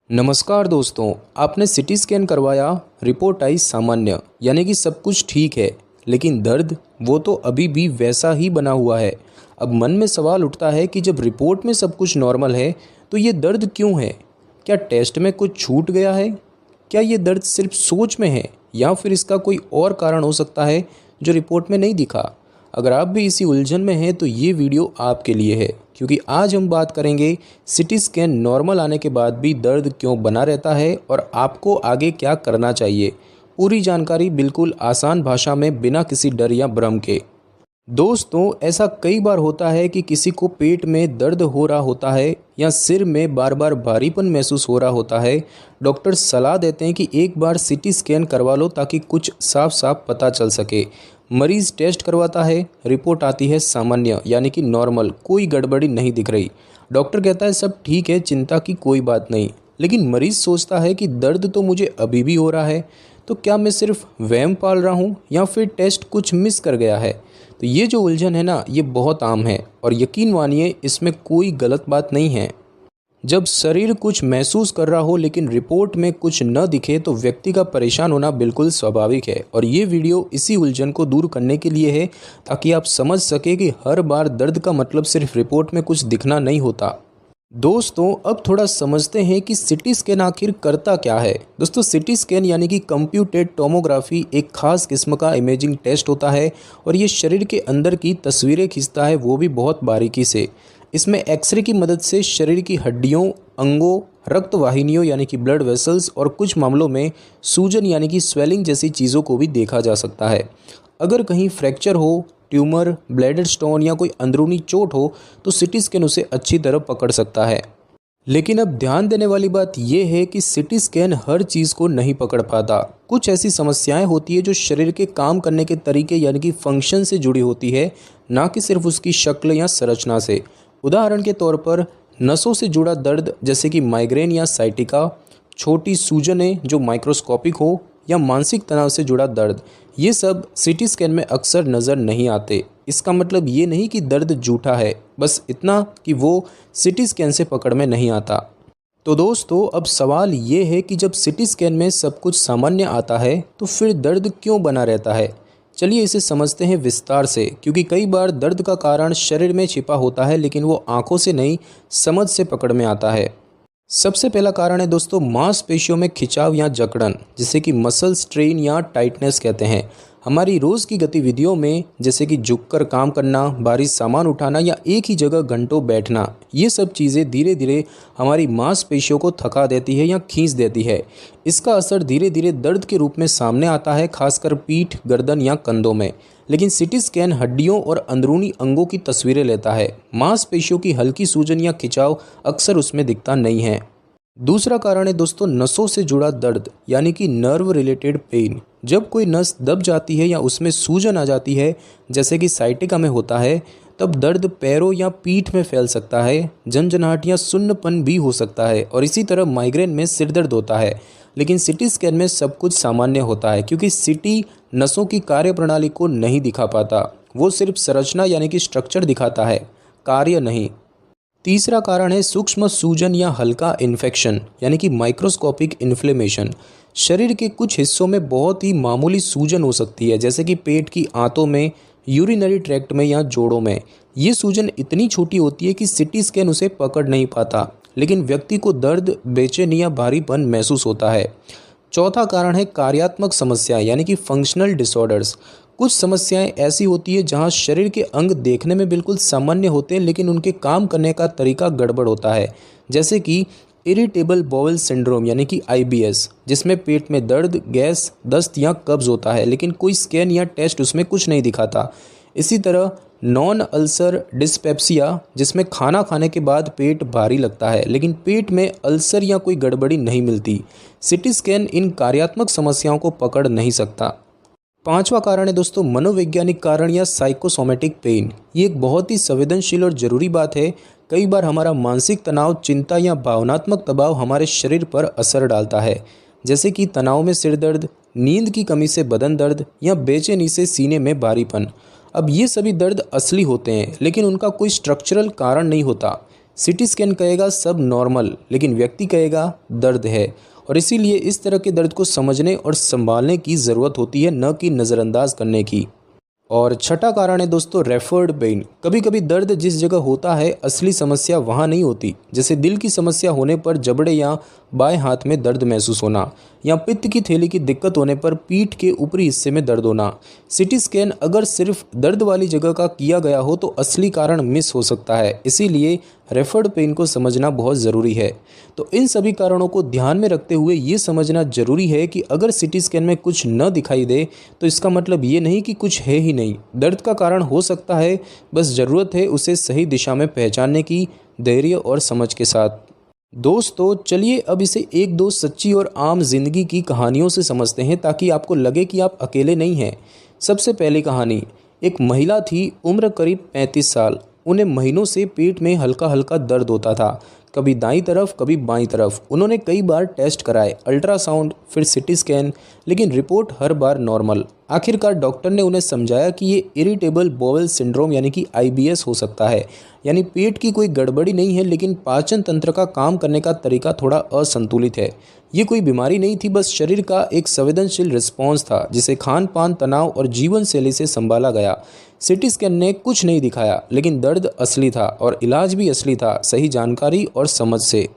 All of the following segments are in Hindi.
नमस्कार दोस्तों, आपने सिटी स्कैन करवाया, रिपोर्ट आई सामान्य, यानी कि सब कुछ ठीक है। लेकिन दर्द वो तो अभी भी वैसा ही बना हुआ है। अब मन में सवाल उठता है कि जब रिपोर्ट में सब कुछ नॉर्मल है तो ये दर्द क्यों है? क्या टेस्ट में कुछ छूट गया है? क्या ये दर्द सिर्फ सोच में है या फिर इसका कोई और कारण हो सकता है जो रिपोर्ट में नहीं दिखा? अगर आप भी इसी उलझन में हैं तो ये वीडियो आपके लिए है, क्योंकि आज हम बात करेंगे सिटी स्कैन नॉर्मल आने के बाद भी दर्द क्यों बना रहता है और आपको आगे क्या करना चाहिए। पूरी जानकारी बिल्कुल आसान भाषा में, बिना किसी डर या भ्रम के। दोस्तों, ऐसा कई बार होता है कि किसी को पेट में दर्द हो रहा होता है या सिर में बार बार भारीपन महसूस हो रहा होता है। डॉक्टर सलाह देते हैं कि एक बार सिटी स्कैन करवा लो ताकि कुछ साफ साफ पता चल सके। मरीज़ टेस्ट करवाता है, रिपोर्ट आती है सामान्य यानी कि नॉर्मल, कोई गड़बड़ी नहीं दिख रही। डॉक्टर कहता है सब ठीक है, चिंता की कोई बात नहीं। लेकिन मरीज़ सोचता है कि दर्द तो मुझे अभी भी हो रहा है, तो क्या मैं सिर्फ वहम पाल रहा हूँ या फिर टेस्ट कुछ मिस कर गया है? तो ये जो उलझन है ना, ये बहुत आम है और यकीन मानिए इसमें कोई गलत बात नहीं है। जब शरीर कुछ महसूस कर रहा हो लेकिन रिपोर्ट में कुछ न दिखे तो व्यक्ति का परेशान होना बिल्कुल स्वाभाविक है। और ये वीडियो इसी उलझन को दूर करने के लिए है, ताकि आप समझ सके कि हर बार दर्द का मतलब सिर्फ रिपोर्ट में कुछ दिखना नहीं होता। दोस्तों, अब थोड़ा समझते हैं कि सिटी स्कैन आखिर करता क्या है। दोस्तों, सिटी स्कैन यानी कि कंप्यूटेड टोमोग्राफी एक खास किस्म का इमेजिंग टेस्ट होता है और ये शरीर के अंदर की तस्वीरें खींचता है, वो भी बहुत बारीकी से। इसमें एक्सरे की मदद से शरीर की हड्डियों, अंगों, रक्त वाहिनियों यानी कि ब्लड वेसल्स और कुछ मामलों में सूजन यानी कि स्वेलिंग जैसी चीज़ों को भी देखा जा सकता है। अगर कहीं फ्रैक्चर हो, ट्यूमर, ब्लैडर स्टोन या कोई अंदरूनी चोट हो तो सिटी स्कैन उसे अच्छी तरह पकड़ सकता है। लेकिन अब ध्यान देने वाली बात यह है कि सिटी स्कैन हर चीज़ को नहीं पकड़ पाता। कुछ ऐसी समस्याएं होती है जो शरीर के काम करने के तरीके यानी कि फंक्शन से जुड़ी होती है, ना कि सिर्फ उसकी शक्ल या संरचना से। उदाहरण के तौर पर नसों से जुड़ा दर्द जैसे कि माइग्रेन या साइटिका, छोटी सूजनें जो माइक्रोस्कोपिक हो, या मानसिक तनाव से जुड़ा दर्द, ये सब सिटी स्कैन में अक्सर नज़र नहीं आते। इसका मतलब ये नहीं कि दर्द झूठा है, बस इतना कि वो सिटी स्कैन से पकड़ में नहीं आता। तो दोस्तों, अब सवाल ये है कि जब सिटी स्कैन में सब कुछ सामान्य आता है तो फिर दर्द क्यों बना रहता है? चलिए इसे समझते हैं विस्तार से, क्योंकि कई बार दर्द का कारण शरीर में छिपा होता है लेकिन वो आंखों से नहीं, समझ से पकड़ में आता है। सबसे पहला कारण है दोस्तों मांसपेशियों में खिंचाव या जकड़न, जिसे कि मसल स्ट्रेन या टाइटनेस कहते हैं। हमारी रोज़ की गतिविधियों में जैसे कि झुककर काम करना, भारी सामान उठाना या एक ही जगह घंटों बैठना, ये सब चीज़ें धीरे धीरे हमारी मांसपेशियों को थका देती है या खींच देती है। इसका असर धीरे धीरे दर्द के रूप में सामने आता है, खासकर पीठ, गर्दन या कंधों में। लेकिन सिटी स्कैन हड्डियों और अंदरूनी अंगों की तस्वीरें लेता है। मांसपेशियों की हल्की सूजन या खिंचाव अक्सर उसमें दिखता नहीं है। दूसरा कारण है दोस्तों नसों से जुड़ा दर्द यानी कि नर्व रिलेटेड पेन। जब कोई नस दब जाती है या उसमें सूजन आ जाती है, जैसे कि साइटिका में होता है, तब दर्द पैरों या पीठ में फैल सकता है। झंझनाहट या सुन्नपन भी हो सकता है और इसी तरह माइग्रेन में सिर दर्द होता है। लेकिन सिटी स्कैन में सब कुछ सामान्य होता है, क्योंकि सिटी नसों की कार्यप्रणाली को नहीं दिखा पाता, वो सिर्फ संरचना यानी कि स्ट्रक्चर दिखाता है, कार्य नहीं। तीसरा कारण है सूक्ष्म सूजन या हल्का इन्फेक्शन यानी कि माइक्रोस्कोपिक इन्फ्लेमेशन। शरीर के कुछ हिस्सों में बहुत ही मामूली सूजन हो सकती है, जैसे कि पेट की आंतों में, यूरिनरी ट्रैक्ट में या जोड़ों में। ये सूजन इतनी छोटी होती है कि सिटी स्कैन उसे पकड़ नहीं पाता, लेकिन व्यक्ति को दर्द, बेचैनी या भारीपन महसूस होता है। चौथा कारण है कार्यात्मक समस्या यानी कि फंक्शनल डिसऑर्डर्स। कुछ समस्याएं ऐसी होती है जहां शरीर के अंग देखने में बिल्कुल सामान्य होते हैं लेकिन उनके काम करने का तरीका गड़बड़ होता है, जैसे कि इरिटेबल बाउल सिंड्रोम यानी कि IBS, जिसमें पेट में दर्द, गैस, दस्त या कब्ज होता है लेकिन कोई स्कैन या टेस्ट उसमें कुछ नहीं दिखाता। इसी तरह नॉन अल्सर डिस्पेप्सिया, जिसमें खाना खाने के बाद पेट भारी लगता है लेकिन पेट में अल्सर या कोई गड़बड़ी नहीं मिलती। सिटी स्कैन इन कार्यात्मक समस्याओं को पकड़ नहीं सकता। पांचवा कारण है दोस्तों मनोवैज्ञानिक कारण या साइकोसोमेटिक पेन। ये एक बहुत ही संवेदनशील और ज़रूरी बात है। कई बार हमारा मानसिक तनाव, चिंता या भावनात्मक दबाव हमारे शरीर पर असर डालता है, जैसे कि तनाव में सिर दर्द, नींद की कमी से बदन दर्द या बेचैनी से सीने में भारीपन। अब ये सभी दर्द असली होते हैं लेकिन उनका कोई स्ट्रक्चरल कारण नहीं होता। सीटी स्कैन कहेगा सब नॉर्मल, लेकिन व्यक्ति कहेगा दर्द है। और इसीलिए इस तरह के दर्द को समझने और संभालने की ज़रूरत होती है, न कि नज़रअंदाज करने की। और छठा कारण है दोस्तों रेफर्ड पेन। कभी कभी दर्द जिस जगह होता है असली समस्या वहाँ नहीं होती। जैसे दिल की समस्या होने पर जबड़े या बाएं हाथ में दर्द महसूस होना, या पित्त की थैली की दिक्कत होने पर पीठ के ऊपरी हिस्से में दर्द होना। सीटी स्कैन अगर सिर्फ दर्द वाली जगह का किया गया हो तो असली कारण मिस हो सकता है। इसीलिए रेफर्ड पेन को समझना बहुत ज़रूरी है। तो इन सभी कारणों को ध्यान में रखते हुए ये समझना ज़रूरी है कि अगर सीटी स्कैन में कुछ न दिखाई दे तो इसका मतलब ये नहीं कि कुछ है ही नहीं। दर्द का कारण हो सकता है, बस ज़रूरत है उसे सही दिशा में पहचानने की, धैर्य और समझ के साथ। दोस्तों चलिए अब इसे एक दो सच्ची और आम जिंदगी की कहानियों से समझते हैं, ताकि आपको लगे कि आप अकेले नहीं हैं। सबसे पहली कहानी, एक महिला थी, उम्र करीब 35 साल। उन्हें महीनों से पेट में हल्का हल्का दर्द होता था, कभी दाईं तरफ कभी बाईं तरफ। उन्होंने कई बार टेस्ट कराए, अल्ट्रासाउंड, फिर सीटी स्कैन, लेकिन रिपोर्ट हर बार नॉर्मल। आखिरकार डॉक्टर ने उन्हें समझाया कि ये इरिटेबल बोवेल सिंड्रोम यानी कि IBS हो सकता है। यानी पेट की कोई गड़बड़ी नहीं है, लेकिन पाचन तंत्र का काम करने का तरीका थोड़ा असंतुलित है। ये कोई बीमारी नहीं थी, बस शरीर का एक संवेदनशील रिस्पॉन्स था, जिसे खान पान, तनाव और जीवन शैली से संभाला गया। सीटी स्कैन ने कुछ नहीं दिखाया, लेकिन दर्द असली था और इलाज भी असली था, सही जानकारी और समझ से।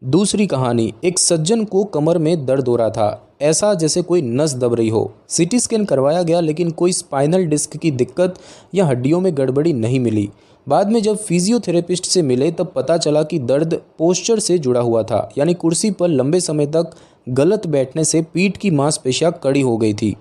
दूसरी कहानी, एक सज्जन को कमर में दर्द हो रहा था, ऐसा जैसे कोई नस दब रही हो। सीटी स्कैन करवाया गया, लेकिन कोई स्पाइनल डिस्क की दिक्कत या हड्डियों में गड़बड़ी नहीं मिली। बाद में जब फिजियोथेरेपिस्ट से मिले तब पता चला कि दर्द पोस्चर से जुड़ा हुआ था, यानी कुर्सी पर लंबे समय तक गलत बैठने से पीठ की मांसपेशियां कड़ी हो गई थी।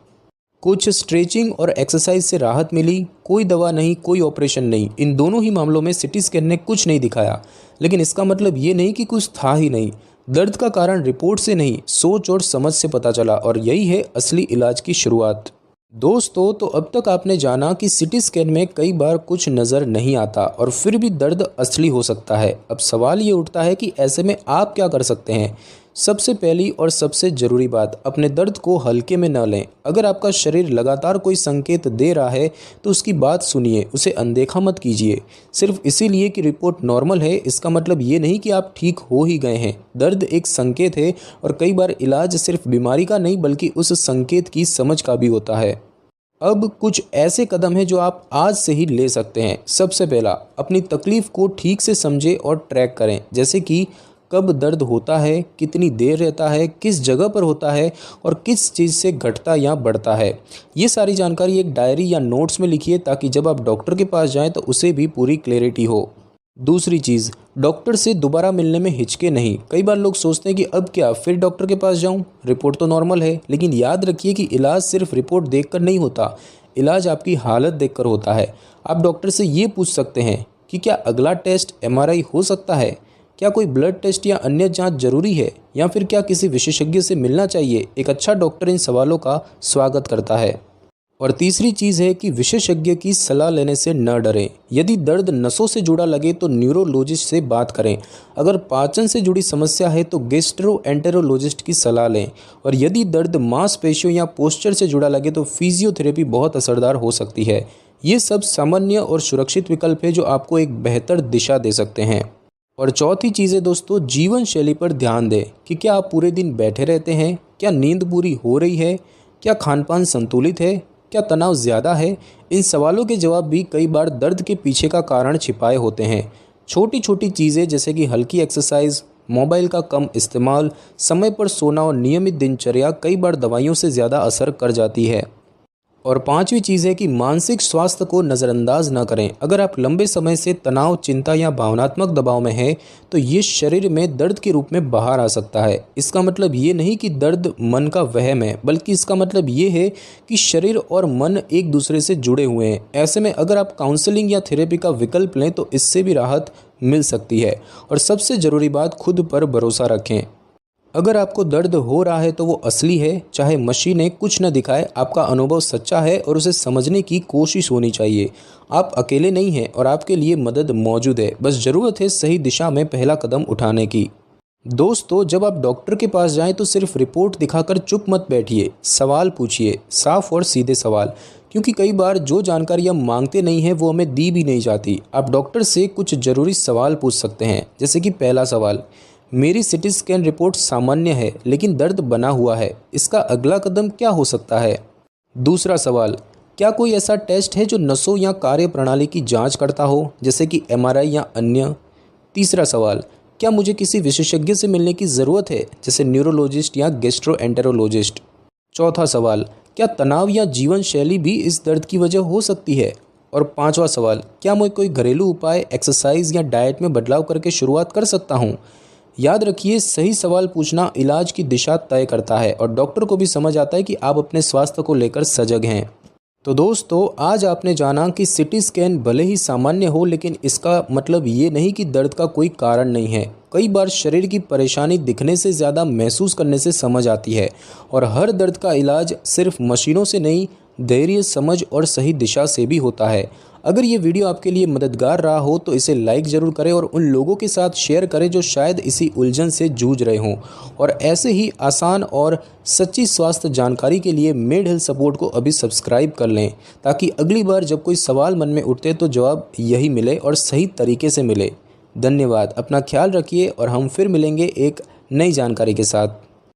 कुछ स्ट्रेचिंग और एक्सरसाइज से राहत मिली, कोई दवा नहीं, कोई ऑपरेशन नहीं। इन दोनों ही मामलों में सीटी स्कैन ने कुछ नहीं दिखाया, लेकिन इसका मतलब ये नहीं कि कुछ था ही नहीं। दर्द का कारण रिपोर्ट से नहीं, सोच और समझ से पता चला, और यही है असली इलाज की शुरुआत। दोस्तों तो अब तक आपने जाना कि सीटी स्कैन में कई बार कुछ नज़र नहीं आता और फिर भी दर्द असली हो सकता है। अब सवाल ये उठता है कि ऐसे में आप क्या कर सकते हैं। सबसे पहली और सबसे ज़रूरी बात, अपने दर्द को हल्के में न लें। अगर आपका शरीर लगातार कोई संकेत दे रहा है तो उसकी बात सुनिए, उसे अनदेखा मत कीजिए। सिर्फ इसीलिए कि रिपोर्ट नॉर्मल है इसका मतलब ये नहीं कि आप ठीक हो ही गए हैं। दर्द एक संकेत है, और कई बार इलाज सिर्फ बीमारी का नहीं बल्कि उस संकेत की समझ का भी होता है। अब कुछ ऐसे कदम हैं जो आप आज से ही ले सकते हैं। सबसे पहला, अपनी तकलीफ़ को ठीक से समझें और ट्रैक करें, जैसे कि कब दर्द होता है, कितनी देर रहता है, किस जगह पर होता है और किस चीज़ से घटता या बढ़ता है। ये सारी जानकारी एक डायरी या नोट्स में लिखिए, ताकि जब आप डॉक्टर के पास जाएं तो उसे भी पूरी क्लैरिटी हो। दूसरी चीज़, डॉक्टर से दोबारा मिलने में हिचके नहीं। कई बार लोग सोचते हैं कि अब क्या फिर डॉक्टर के पास जाऊं, रिपोर्ट तो नॉर्मल है। लेकिन याद रखिए कि इलाज सिर्फ रिपोर्ट देखकर नहीं होता, इलाज आपकी हालत देखकर होता है। आप डॉक्टर से ये पूछ सकते हैं कि क्या अगला टेस्ट MRI हो सकता है, क्या कोई ब्लड टेस्ट या अन्य जांच जरूरी है, या फिर क्या किसी विशेषज्ञ से मिलना चाहिए। एक अच्छा डॉक्टर इन सवालों का स्वागत करता है। और तीसरी चीज़ है कि विशेषज्ञ की सलाह लेने से न डरें। यदि दर्द नसों से जुड़ा लगे तो न्यूरोलॉजिस्ट से बात करें। अगर पाचन से जुड़ी समस्या है तो गैस्ट्रोएंटेरोलॉजिस्ट की सलाह लें। और यदि दर्द मांसपेशियों या पोस्चर से जुड़ा लगे तो फिजियोथेरेपी बहुत असरदार हो सकती है। ये सब सामान्य और सुरक्षित विकल्प है जो आपको एक बेहतर दिशा दे सकते हैं। और चौथी चीज़ है दोस्तों, जीवन शैली पर ध्यान दें कि क्या आप पूरे दिन बैठे रहते हैं, क्या नींद पूरी हो रही है, क्या खान पान संतुलित है, क्या तनाव ज़्यादा है। इन सवालों के जवाब भी कई बार दर्द के पीछे का कारण छिपाए होते हैं। छोटी छोटी चीज़ें जैसे कि हल्की एक्सरसाइज, मोबाइल का कम इस्तेमाल, समय पर सोना और नियमित दिनचर्या कई बार दवाइयों से ज़्यादा असर कर जाती है। और पांचवी चीज़ है कि मानसिक स्वास्थ्य को नज़रअंदाज न करें। अगर आप लंबे समय से तनाव, चिंता या भावनात्मक दबाव में हैं तो ये शरीर में दर्द के रूप में बाहर आ सकता है। इसका मतलब ये नहीं कि दर्द मन का वहम है, बल्कि इसका मतलब ये है कि शरीर और मन एक दूसरे से जुड़े हुए हैं। ऐसे में अगर आप काउंसलिंग या थेरेपी का विकल्प लें तो इससे भी राहत मिल सकती है। और सबसे ज़रूरी बात, खुद पर भरोसा रखें। अगर आपको दर्द हो रहा है तो वो असली है, चाहे मशीनें कुछ न दिखाए। आपका अनुभव सच्चा है और उसे समझने की कोशिश होनी चाहिए। आप अकेले नहीं हैं और आपके लिए मदद मौजूद है, बस ज़रूरत है सही दिशा में पहला कदम उठाने की। दोस्तों, जब आप डॉक्टर के पास जाएं तो सिर्फ रिपोर्ट दिखाकर चुप मत बैठिए। सवाल पूछिए, साफ और सीधे सवाल। क्योंकि कई बार जो जानकारी हम मांगते नहीं हैं वो हमें दी भी नहीं जाती। आप डॉक्टर से कुछ ज़रूरी सवाल पूछ सकते हैं, जैसे कि पहला सवाल, मेरी सिटी स्कैन रिपोर्ट सामान्य है लेकिन दर्द बना हुआ है, इसका अगला कदम क्या हो सकता है? दूसरा सवाल, क्या कोई ऐसा टेस्ट है जो नसों या कार्यप्रणाली की जांच करता हो, जैसे कि एमआरआई या अन्य? तीसरा सवाल, क्या मुझे किसी विशेषज्ञ से मिलने की ज़रूरत है, जैसे न्यूरोलॉजिस्ट या गैस्ट्रोएंटेरोलॉजिस्ट? चौथा सवाल, क्या तनाव या जीवन शैली भी इस दर्द की वजह हो सकती है? और पांचवा सवाल, क्या मैं कोई घरेलू उपाय, एक्सरसाइज या डाइट में बदलाव करके शुरुआत कर सकता हूँ? याद रखिए, सही सवाल पूछना इलाज की दिशा तय करता है और डॉक्टर को भी समझ आता है कि आप अपने स्वास्थ्य को लेकर सजग हैं। तो दोस्तों, आज आपने जाना कि सिटी स्कैन भले ही सामान्य हो, लेकिन इसका मतलब ये नहीं कि दर्द का कोई कारण नहीं है। कई बार शरीर की परेशानी दिखने से ज़्यादा महसूस करने से समझ आती है और हर दर्द का इलाज सिर्फ मशीनों से नहीं, धैर्य, समझ और सही दिशा से भी होता है। अगर ये वीडियो आपके लिए मददगार रहा हो तो इसे लाइक ज़रूर करें और उन लोगों के साथ शेयर करें जो शायद इसी उलझन से जूझ रहे हों। और ऐसे ही आसान और सच्ची स्वास्थ्य जानकारी के लिए मेड हेल्थ सपोर्ट को अभी सब्सक्राइब कर लें, ताकि अगली बार जब कोई सवाल मन में उठते तो जवाब यही मिले और सही तरीके से मिले। धन्यवाद, अपना ख्याल रखिए और हम फिर मिलेंगे एक नई जानकारी के साथ।